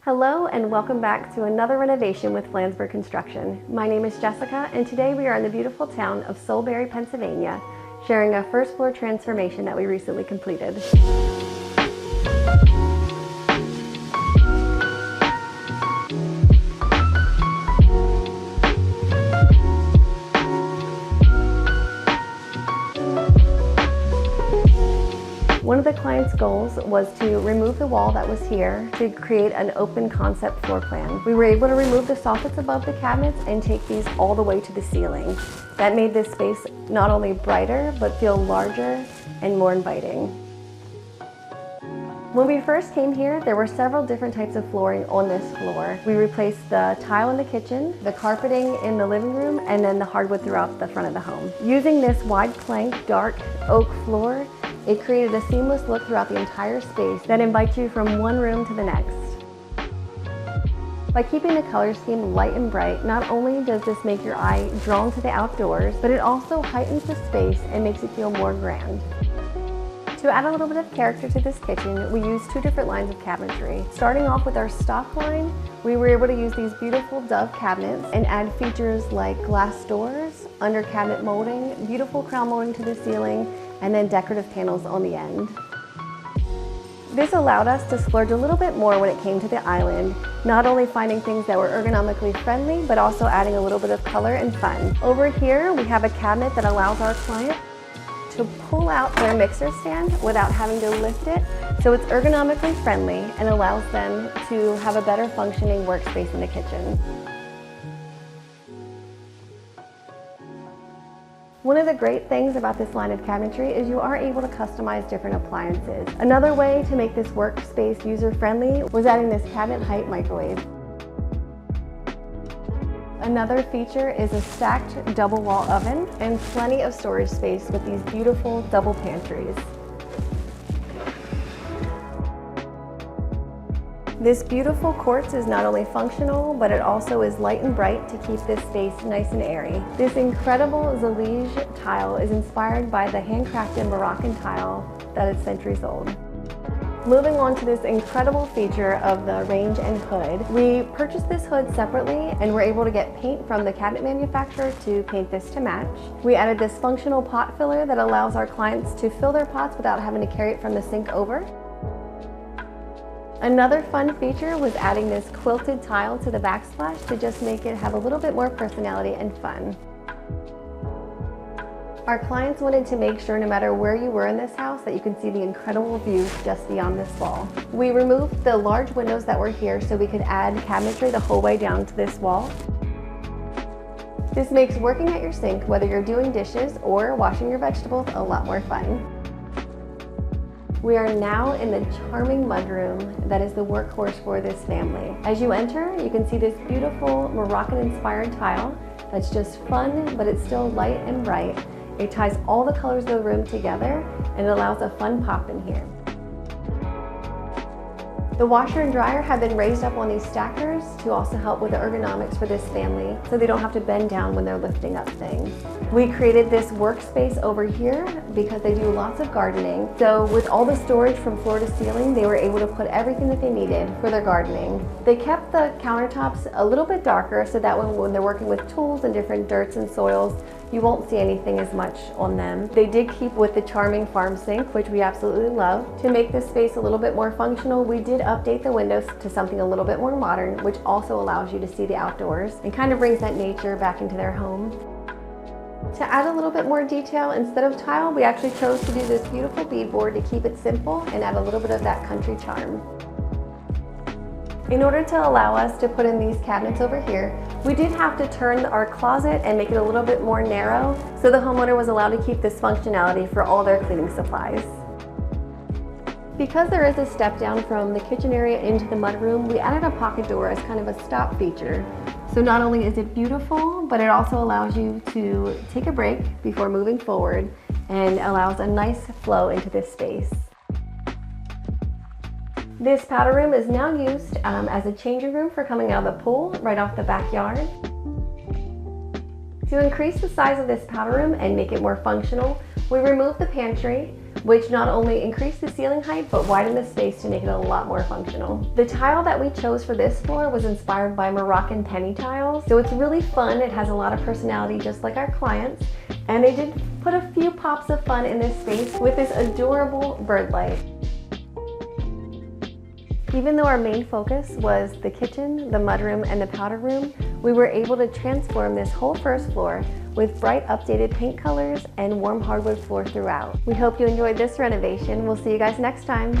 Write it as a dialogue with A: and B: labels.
A: Hello and welcome back to another renovation with Flansburg Construction. My name is Jessica and today we are in the beautiful town of Solebury, Pennsylvania, sharing a first floor transformation that we recently completed. One of the client's goals was to remove the wall that was here to create an open concept floor plan. We were able to remove the soffits above the cabinets and take these all the way to the ceiling. That made this space not only brighter, but feel larger and more inviting. When we first came here, there were several different types of flooring on this floor. We replaced the tile in the kitchen, the carpeting in the living room, and then the hardwood throughout the front of the home. Using this wide plank, dark oak floor, it created a seamless look throughout the entire space that invites you from one room to the next. By keeping the color scheme light and bright, not only does this make your eye drawn to the outdoors, but it also heightens the space and makes it feel more grand. To add a little bit of character to this kitchen, we used two different lines of cabinetry. Starting off with our stock line, we were able to use these beautiful dove cabinets and add features like glass doors, under cabinet molding, beautiful crown molding to the ceiling, and then decorative panels on the end. This allowed us to splurge a little bit more when it came to the island, not only finding things that were ergonomically friendly, but also adding a little bit of color and fun. Over here, we have a cabinet that allows our client to pull out their mixer stand without having to lift it, so it's ergonomically friendly and allows them to have a better functioning workspace in the kitchen. One of the great things about this line of cabinetry is you are able to customize different appliances. Another way to make this workspace user-friendly was adding this cabinet height microwave. Another feature is a stacked double wall oven and plenty of storage space with these beautiful double pantries. This beautiful quartz is not only functional, but it also is light and bright to keep this space nice and airy. This incredible Zalige tile is inspired by the handcrafted Moroccan tile that is centuries old. Moving on to this incredible feature of the range and hood. We purchased this hood separately and were able to get paint from the cabinet manufacturer to paint this to match. We added this functional pot filler that allows our clients to fill their pots without having to carry it from the sink over. Another fun feature was adding this quilted tile to the backsplash to just make it have a little bit more personality and fun. Our clients wanted to make sure no matter where you were in this house that you can see the incredible views just beyond this wall. We removed the large windows that were here so we could add cabinetry the whole way down to this wall. This makes working at your sink, whether you're doing dishes or washing your vegetables, a lot more fun. We are now in the charming mudroom that is the workhorse for this family. As you enter, you can see this beautiful Moroccan-inspired tile that's just fun, but it's still light and bright. It ties all the colors of the room together and it allows a fun pop in here. The washer and dryer have been raised up on these stackers to also help with the ergonomics for this family so they don't have to bend down when they're lifting up things. We created this workspace over here because they do lots of gardening. So with all the storage from floor to ceiling, they were able to put everything that they needed for their gardening. They kept the countertops a little bit darker so that when they're working with tools and different dirts and soils, you won't see anything as much on them. They did keep with the charming farm sink, which we absolutely love. To make this space a little bit more functional, we did update the windows to something a little bit more modern, which also allows you to see the outdoors and kind of brings that nature back into their home. To add a little bit more detail, instead of tile, we actually chose to do this beautiful beadboard to keep it simple and add a little bit of that country charm. In order to allow us to put in these cabinets over here, we did have to turn our closet and make it a little bit more narrow, so the homeowner was allowed to keep this functionality for all their cleaning supplies. Because there is a step down from the kitchen area into the mudroom, we added a pocket door as kind of a stop feature. So not only is it beautiful, but it also allows you to take a break before moving forward and allows a nice flow into this space. This powder room is now used as a changing room for coming out of the pool right off the backyard. To increase the size of this powder room and make it more functional, we removed the pantry. which not only increased the ceiling height, but widened the space to make it a lot more functional. The tile that we chose for this floor was inspired by Moroccan penny tiles, so it's really fun. It has a lot of personality just like our clients, and they did put a few pops of fun in this space with this adorable bird light. Even though our main focus was the kitchen, the mudroom, and the powder room, we were able to transform this whole first floor with bright updated paint colors and warm hardwood floor throughout. We hope you enjoyed this renovation. We'll see you guys next time.